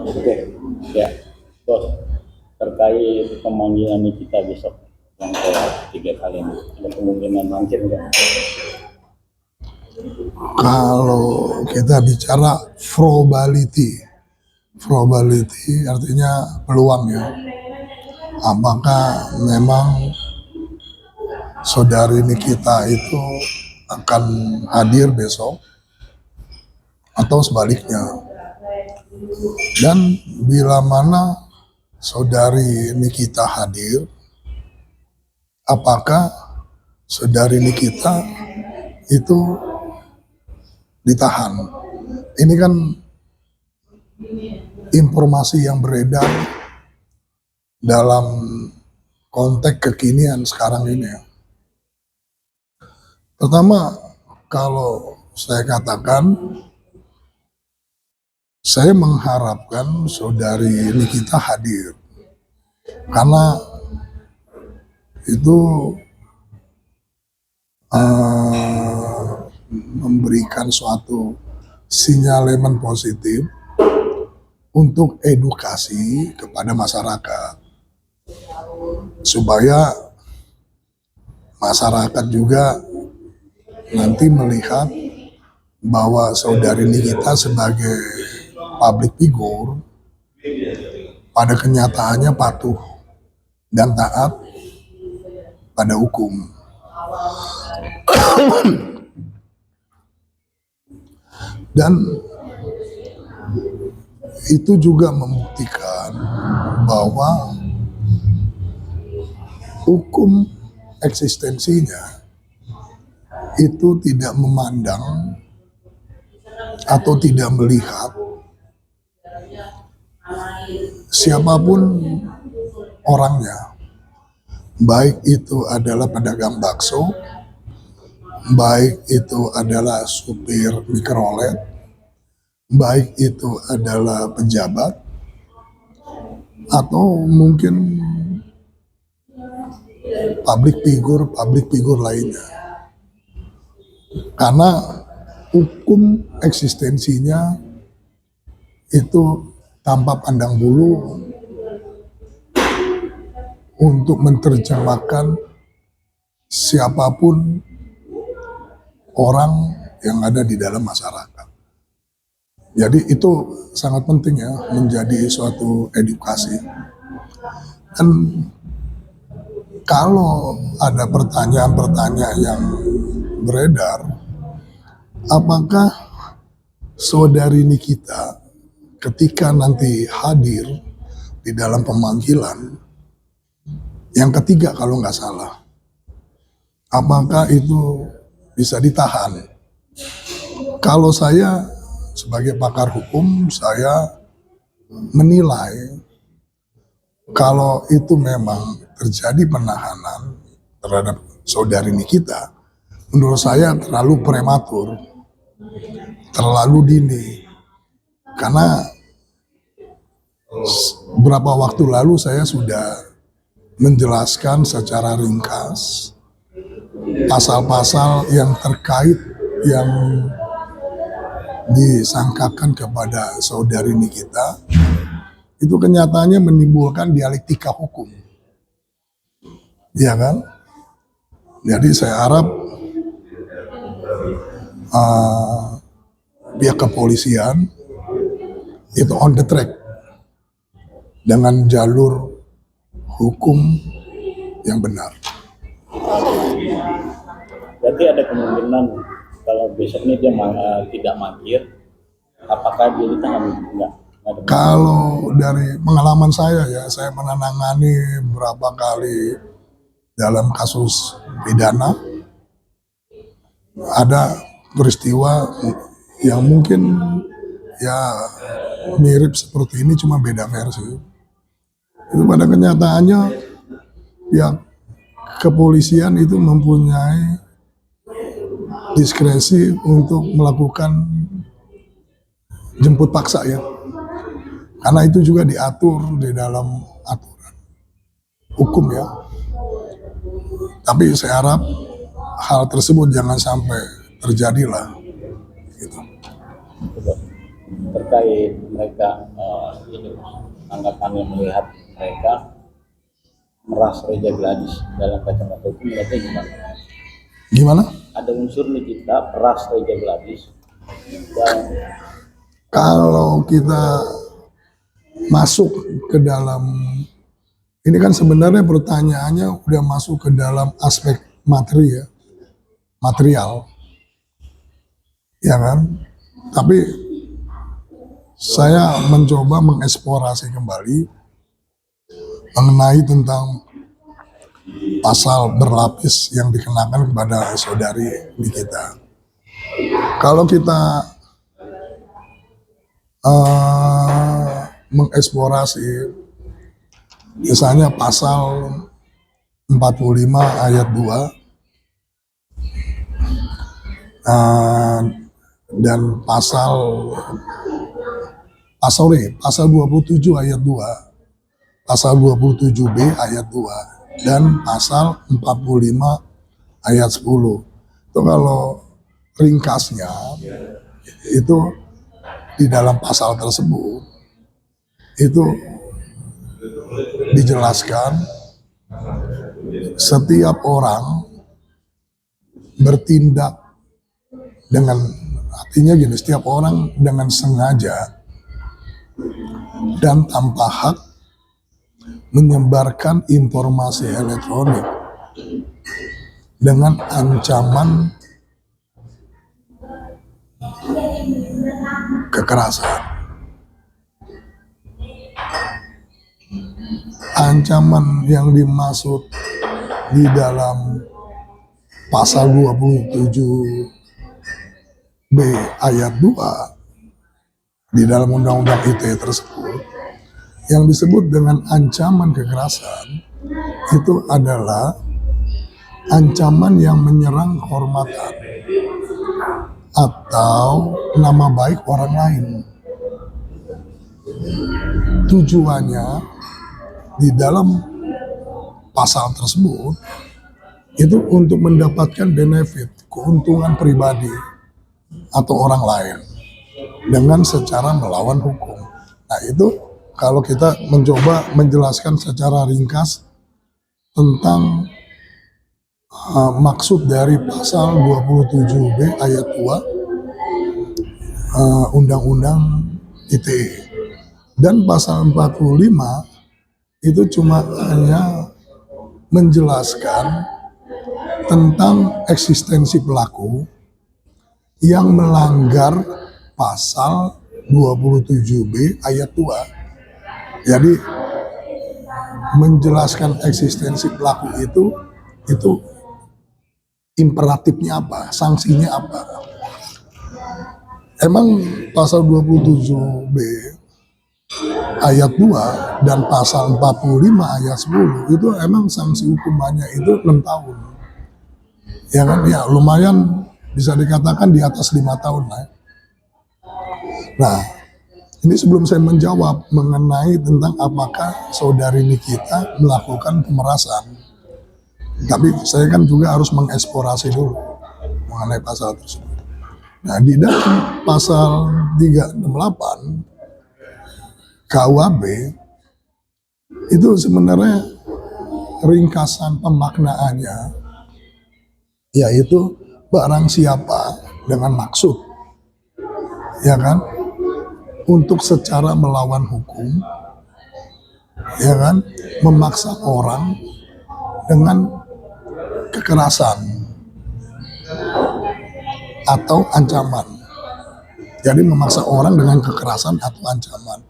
Oke, ya, bos. Terkait pemanggilan kita besok yang ketiga kali ini, ada kemungkinan mangkir nggak? Kalau kita bicara probability artinya peluang ya. Apakah memang saudari Nikita itu akan hadir besok atau sebaliknya? Dan bila mana saudari Nikita hadir, apakah saudari Nikita itu ditahan? Ini kan informasi yang beredar dalam konteks kekinian sekarang ini. Pertama, kalau saya katakan, saya mengharapkan saudari Nikita hadir, karena itu memberikan suatu sinyalemen positif untuk edukasi kepada masyarakat, supaya masyarakat juga nanti melihat bahwa saudari Nikita sebagai public figure pada kenyataannya patuh dan taat pada hukum. Dan itu juga membuktikan bahwa hukum eksistensinya itu tidak memandang atau tidak melihat siapapun orangnya, baik itu adalah pedagang bakso, baik itu adalah supir mikrolet, baik itu adalah pejabat, atau mungkin public figure lainnya. Karena hukum eksistensinya itu tanpa pandang bulu untuk menerjemahkan siapapun orang yang ada di dalam masyarakat. Jadi itu sangat penting ya, menjadi suatu edukasi. Dan kalau ada pertanyaan-pertanyaan yang beredar, apakah saudari Nikita ketika nanti hadir di dalam pemanggilan yang ketiga kalau nggak salah, apakah itu bisa ditahan? Kalau saya sebagai pakar hukum, saya menilai kalau itu memang terjadi penahanan terhadap saudari Nikita, menurut saya terlalu prematur, terlalu dini. Karena beberapa waktu lalu saya sudah menjelaskan secara ringkas pasal-pasal yang terkait yang disangkakan kepada saudari Nikita, itu kenyataannya menimbulkan dialektika hukum, ya kan? Jadi saya harap pihak kepolisian itu on the track dengan jalur hukum yang benar. Berarti ada kemungkinan kalau besok ini dia tidak mangkir, apakah dia ditahan? Enggak. Kalau dari pengalaman saya ya, saya menangani beberapa kali dalam kasus pidana, ada peristiwa yang mungkin ya mirip seperti ini, cuma beda versi. Itu pada kenyataannya ya kepolisian itu mempunyai diskresi untuk melakukan jemput paksa ya. Karena itu juga diatur di dalam aturan hukum ya. Tapi saya harap hal tersebut jangan sampai terjadi lah. Gitu. Terkait mereka ini tanggapannya melihat mereka meras Reja Gladys dalam kacamata hukum, melihatnya gimana? Gimana? Ada unsur nih kita peras Reja Gladys dan Kalau kita masuk ke dalam, ini kan sebenarnya pertanyaannya udah masuk ke dalam aspek materi ya, material, ya kan? Tapi saya mencoba mengeksplorasi kembali mengenai tentang pasal berlapis yang dikenakan kepada saudari Nikita. Kalau kita mengeksplorasi misalnya pasal 45 ayat 2 dan pasal 27 ayat 2, pasal 27B ayat 2 dan pasal 45 ayat 10. Itu kalau ringkasnya itu di dalam pasal tersebut itu dijelaskan setiap orang bertindak dengan, artinya gini, setiap orang dengan sengaja dan tanpa hak menyebarkan informasi elektronik dengan ancaman kekerasan. Ancaman yang dimaksud di dalam pasal 27B ayat 2 di dalam undang-undang ITE tersebut, yang disebut dengan ancaman kekerasan itu adalah ancaman yang menyerang kehormatan atau nama baik orang lain. Tujuannya di dalam pasal tersebut itu untuk mendapatkan benefit, keuntungan pribadi atau orang lain dengan secara melawan hukum. Nah itu kalau kita mencoba menjelaskan secara ringkas tentang maksud dari pasal 27B ayat 2 Undang-Undang ITE. Dan pasal 45 itu cuma hanya menjelaskan tentang eksistensi pelaku yang melanggar pasal 27B ayat 2. Jadi menjelaskan eksistensi pelaku itu imperatifnya apa, sanksinya apa. Emang pasal 27B ayat 2 dan pasal 45 ayat 10 itu emang sanksi hukumannya itu 6 tahun. Ya kan, ya lumayan bisa dikatakan di atas 5 tahun lah. Nah, ini sebelum saya menjawab mengenai tentang apakah saudari Nikita melakukan pemerasan, tapi saya kan juga harus mengeksplorasi dulu mengenai pasal tersebut. Nah, di dalam pasal 368 KUHP itu sebenarnya ringkasan pemaknaannya yaitu barang siapa dengan maksud, ya kan, untuk secara melawan hukum, ya kan, memaksa orang dengan kekerasan atau ancaman. Jadi memaksa orang dengan kekerasan atau ancaman,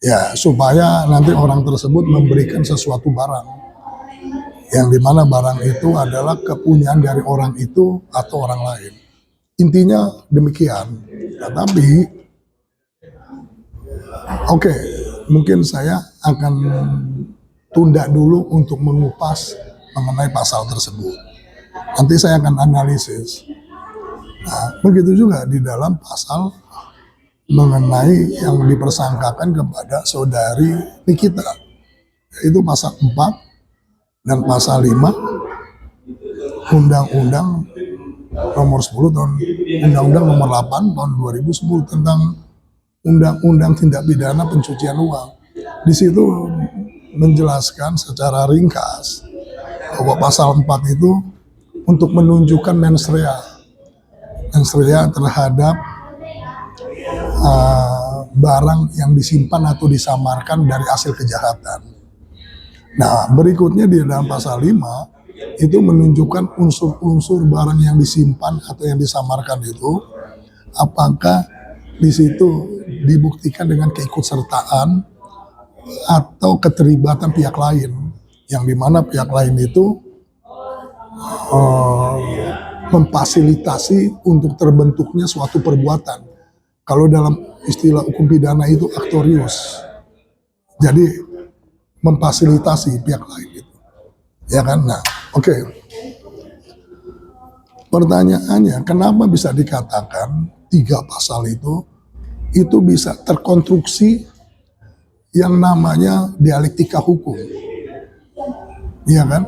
ya supaya nanti orang tersebut memberikan sesuatu barang yang dimana barang itu adalah kepunyaan dari orang itu atau orang lain. Intinya demikian. Nah, tapi oke, mungkin saya akan tunda dulu untuk mengupas mengenai pasal tersebut. Nanti saya akan analisis. Nah, begitu juga di dalam pasal mengenai yang dipersangkakan kepada saudari Nikita, yaitu pasal 4 dan pasal 5 Undang-Undang nomor 10 tahun Undang-Undang nomor 8 tahun 2010 tentang Undang-Undang Tindak Pidana Pencucian Uang. Di situ menjelaskan secara ringkas bahwa pasal 4 itu untuk menunjukkan mens rea terhadap barang yang disimpan atau disamarkan dari hasil kejahatan. Nah, berikutnya di dalam pasal 5 itu menunjukkan unsur-unsur barang yang disimpan atau yang disamarkan itu apakah di situ dibuktikan dengan keikutsertaan atau keterlibatan pihak lain, yang dimana pihak lain itu memfasilitasi untuk terbentuknya suatu perbuatan. Kalau dalam istilah hukum pidana itu aktorius, jadi memfasilitasi pihak lain itu, ya kan? Nah, oke. Pertanyaannya, kenapa bisa dikatakan 3 pasal itu bisa terkonstruksi yang namanya dialektika hukum, ya kan?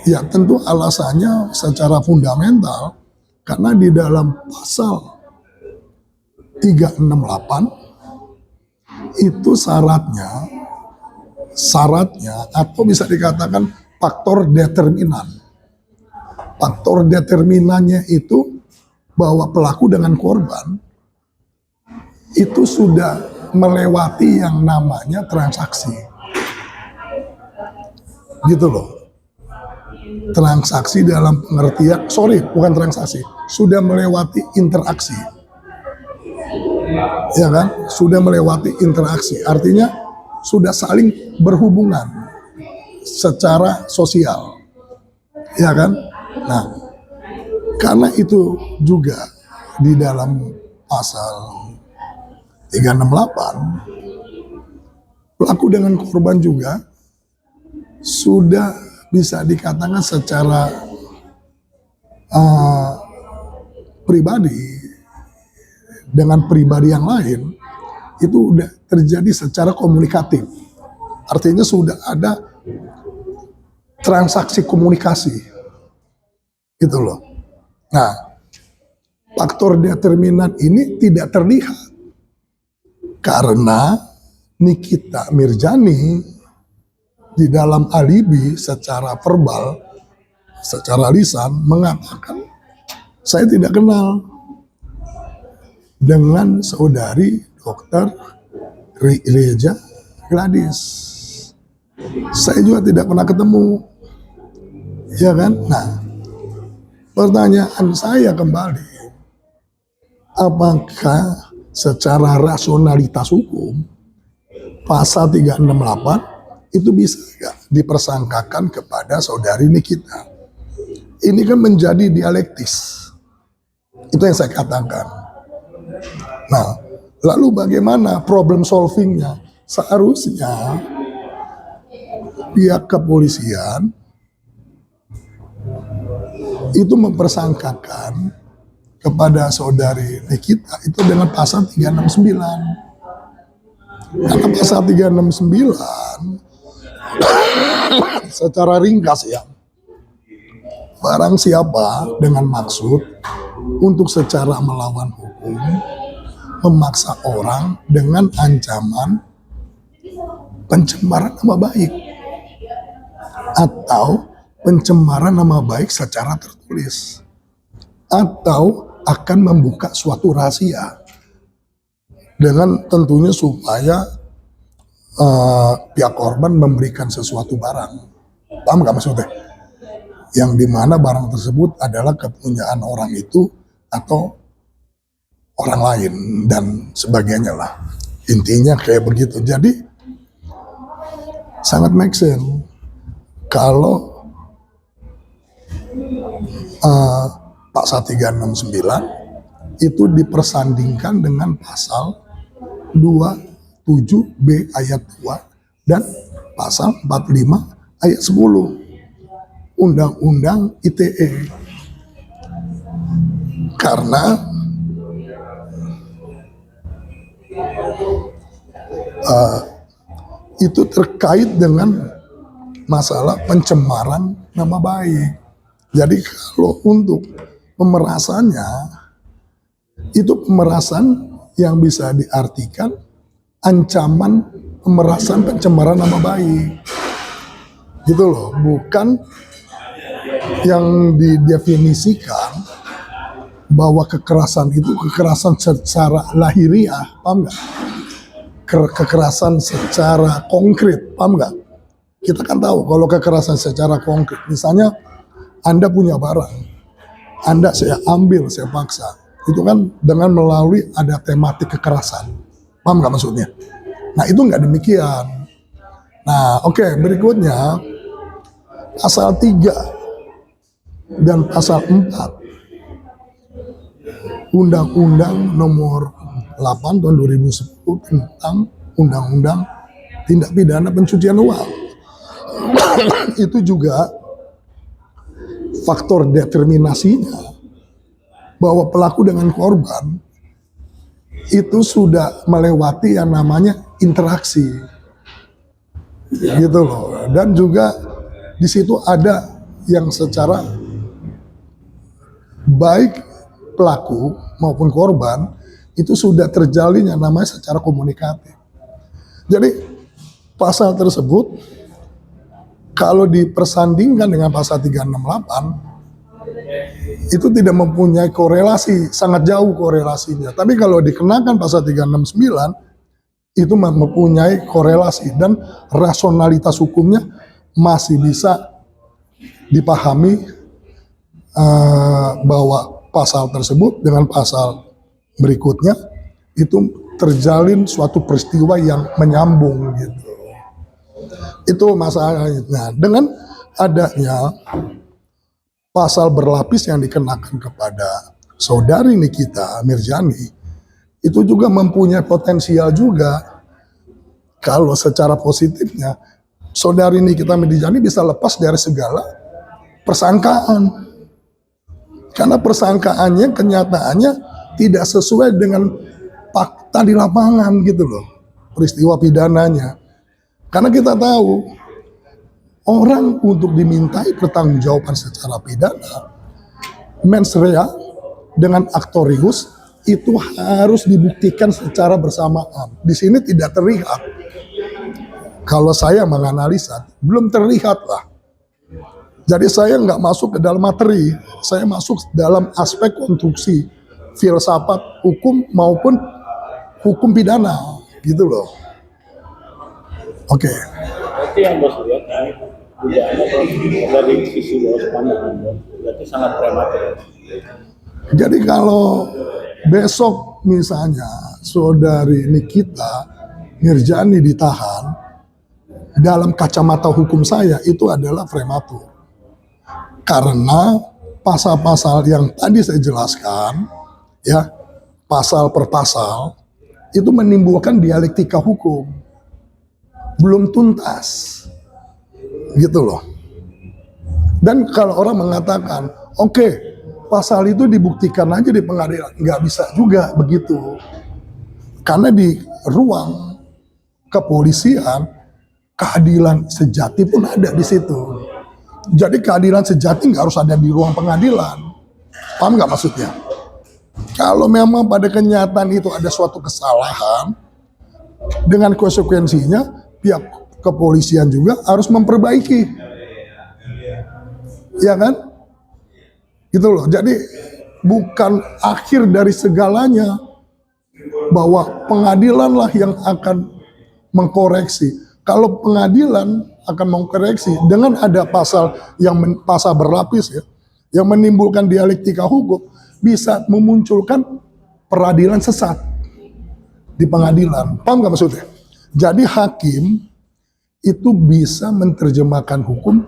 Ya tentu alasannya secara fundamental karena di dalam pasal 368 itu syaratnya atau bisa dikatakan faktor determinan. Faktor determinannya itu bahwa pelaku dengan korban itu sudah melewati yang namanya transaksi. Gitu loh. Transaksi dalam pengertian, bukan transaksi, sudah melewati interaksi. Ya kan? Sudah melewati interaksi. Artinya sudah saling berhubungan secara sosial. Ya kan? Nah, karena itu juga di dalam pasal 368 pelaku dengan korban juga sudah bisa dikatakan secara pribadi dengan pribadi yang lain itu udah terjadi secara komunikatif. Artinya sudah ada transaksi komunikasi, gitu loh. Nah, faktor determinan ini tidak terlihat karena Nikita Mirjani di dalam alibi secara verbal, secara lisan mengatakan saya tidak kenal dengan saudari Dokter Reja Gladys. Saya juga tidak pernah ketemu, ya kan? Nah, pertanyaan saya kembali, apakah secara rasionalitas hukum pasal 368 itu bisa gak dipersangkakan kepada saudari Nikita? Ini kan menjadi dialektis. Itu yang saya katakan. Nah, lalu bagaimana problem solvingnya? Seharusnya pihak kepolisian itu mempersangkakan kepada saudari Nikita itu dengan pasal 369. Karena pasal 369 secara ringkas ya, barang siapa dengan maksud untuk secara melawan hukum memaksa orang dengan ancaman pencemaran nama baik atau pencemaran nama baik secara tertulis atau akan membuka suatu rahasia dengan tentunya supaya pihak korban memberikan sesuatu barang. Paham gak maksudnya? Yang dimana barang tersebut adalah kepunyaan orang itu atau orang lain dan sebagainya lah. Intinya kayak begitu. Jadi sangat make sense kalau pasal 369 itu dipersandingkan dengan pasal 27B ayat 2 dan pasal 45 ayat 10 Undang-Undang ITE. Karena itu terkait dengan masalah pencemaran nama baik. Jadi kalau untuk pemerasannya, itu pemerasan yang bisa diartikan ancaman pemerasan pencemaran nama baik. Gitu loh, bukan yang didefinisikan bahwa kekerasan itu kekerasan secara lahiriah, paham nggak? Kekerasan secara konkret, paham nggak? Kita kan tahu kalau kekerasan secara konkret, misalnya Anda punya barang, Anda saya ambil, saya paksa, itu kan dengan melalui ada tematik kekerasan, paham nggak maksudnya? Nah itu nggak demikian. Nah oke, berikutnya pasal 3 dan pasal 4 Undang-Undang nomor 8 tahun 2010 tentang Undang-Undang Tindak Pidana Pencucian Uang. Itu juga faktor determinasinya bahwa pelaku dengan korban itu sudah melewati yang namanya interaksi, gitu loh. Dan juga di situ ada yang secara baik pelaku maupun korban itu sudah terjalin yang namanya secara komunikatif. Jadi pasal tersebut kalau dipersandingkan dengan pasal 368 itu tidak mempunyai korelasi, sangat jauh korelasinya. Tapi kalau dikenakan pasal 369 itu mempunyai korelasi dan rasionalitas hukumnya masih bisa dipahami bahwa pasal tersebut dengan pasal berikutnya itu terjalin suatu peristiwa yang menyambung gitu. Itu masalahnya. Nah, dengan adanya pasal berlapis yang dikenakan kepada saudari Nikita Mirzani itu juga mempunyai potensial juga kalau secara positifnya saudari Nikita Mirzani bisa lepas dari segala persangkaan. Karena persangkaannya kenyataannya tidak sesuai dengan fakta di lapangan gitu loh, peristiwa pidananya. Karena kita tahu orang untuk dimintai pertanggungjawaban secara pidana mens rea dengan aktorius itu harus dibuktikan secara bersamaan. Di sini tidak terlihat. Kalau saya menganalisa belum terlihat lah. Jadi saya nggak masuk ke dalam materi, saya masuk dalam aspek konstruksi filsafat hukum maupun hukum pidana, gitu loh. Oke. Berarti yang bos lihat dugaannya dari sisi bos pandangan berarti sangat prematur. Jadi kalau besok misalnya saudari Nikita Mirzani ditahan, dalam kacamata hukum saya itu adalah prematur. Karena pasal-pasal yang tadi saya jelaskan, ya, pasal per pasal, itu menimbulkan dialektika hukum. Belum tuntas. Gitu loh. Dan kalau orang mengatakan, oke, pasal itu dibuktikan aja di pengadilan. Nggak bisa juga begitu. Karena di ruang kepolisian, keadilan sejati pun ada di situ. Jadi keadilan sejati nggak harus ada di ruang pengadilan. Paham nggak maksudnya? Kalau memang pada kenyataan itu ada suatu kesalahan, dengan konsekuensinya pihak kepolisian juga harus memperbaiki. Ya kan? Gitu loh. Jadi bukan akhir dari segalanya bahwa pengadilanlah yang akan mengkoreksi. Kalau pengadilan akan mengkoreksi dengan ada pasal yang pasal berlapis ya, yang menimbulkan dialektika hukum bisa memunculkan peradilan sesat di pengadilan. Paham nggak maksudnya? Jadi hakim itu bisa menerjemahkan hukum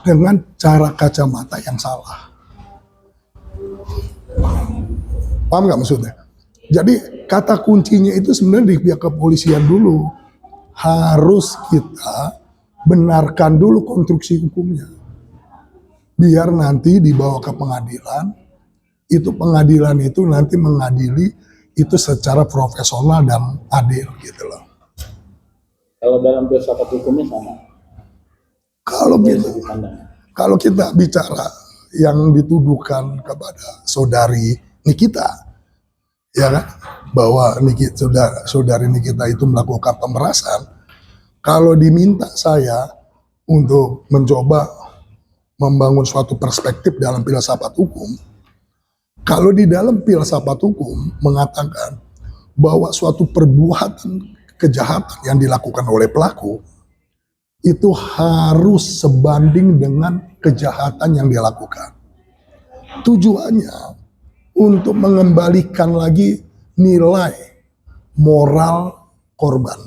dengan cara kacamata yang salah. Paham nggak maksudnya? Jadi kata kuncinya itu sebenarnya di pihak kepolisian dulu. Harus kita benarkan dulu konstruksi hukumnya. Biar nanti dibawa ke pengadilan, itu pengadilan itu nanti mengadili itu secara profesional dan adil gitu loh. Kalau dalam filsafat hukumnya sama. Kalau kita bicara yang dituduhkan kepada saudari Nikita, ya kan, bahwa saudari Nikita itu melakukan pemerasan. Kalau diminta saya untuk mencoba membangun suatu perspektif dalam filsafat hukum, kalau di dalam filsafat hukum mengatakan bahwa suatu perbuatan kejahatan yang dilakukan oleh pelaku itu harus sebanding dengan kejahatan yang dia lakukan. Tujuannya untuk mengembalikan lagi nilai moral korban.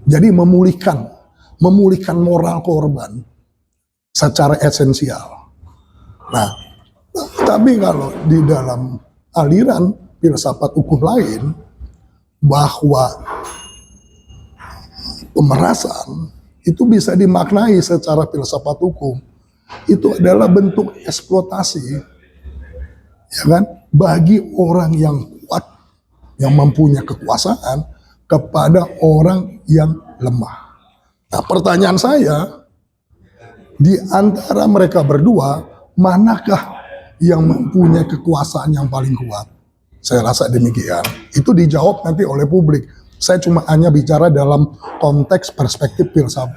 Jadi memulihkan moral korban secara esensial. Nah, tapi kalau di dalam aliran filsafat hukum lain, bahwa pemerasan itu bisa dimaknai secara filsafat hukum, itu adalah bentuk eksploitasi, ya kan, bagi orang yang kuat, yang mempunyai kekuasaan kepada orang yang lemah. Nah, pertanyaan saya, di antara mereka berdua, manakah yang mempunyai kekuasaan yang paling kuat? Saya rasa demikian. Itu dijawab nanti oleh publik. Saya cuma hanya bicara dalam konteks perspektif filsafat.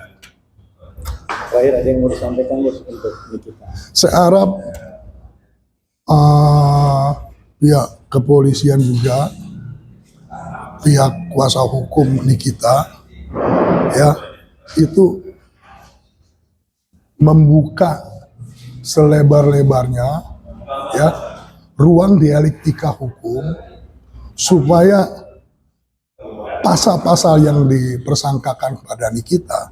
Terakhir ada yang mau disampaikan Bos untuk Nikita? Saya harap pihak kepolisian juga, pihak kuasa hukum Nikita, ya, itu membuka selebar-lebarnya, ya, ruang dialektika hukum supaya pasal-pasal yang dipersangkakan pada Nikita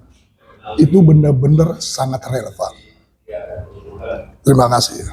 itu benar-benar sangat relevan. Terima kasih.